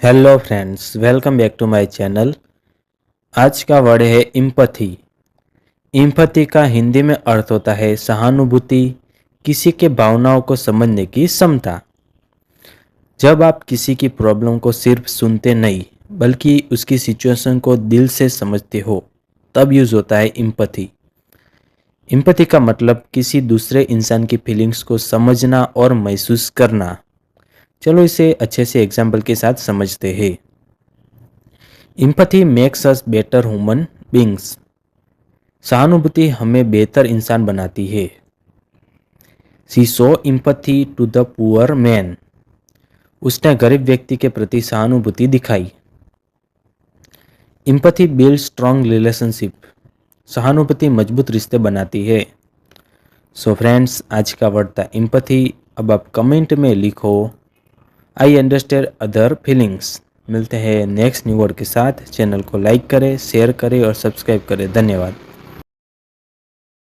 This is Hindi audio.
Hello friends, welcome back to my channel. आज का वर्ड है इम्पथी। इम्पथी का हिंदी में अर्थ होता है सहानुभूति, किसी के भावनाओं को समझने की क्षमता। जब आप किसी की प्रॉब्लम को सिर्फ सुनते नहीं बल्कि उसकी सिचुएशन को दिल से समझते हो, तब यूज होता है इम्पथी। इम्पथी का मतलब किसी दूसरे इंसान की फीलिंग्स को समझना और महसूस करना। चलो इसे अच्छे से एग्जाम्पल के साथ समझते हैं। Empathy makes us better human beings. सहानुभूति हमें बेहतर इंसान बनाती है। She saw empathy to the poor man. उसने गरीब व्यक्ति के प्रति सहानुभूति दिखाई। Empathy builds strong relationship. सहानुभूति मजबूत रिश्ते बनाती है। सो फ्रेंड्स, आज का वर्ड था empathy। अब आप कमेंट में लिखो आई अंडरस्टैंड अदर फीलिंग्स। मिलते हैं नेक्स्ट न्यू वर्ड के साथ। चैनल को लाइक करें, शेयर करें और सब्सक्राइब करें। धन्यवाद।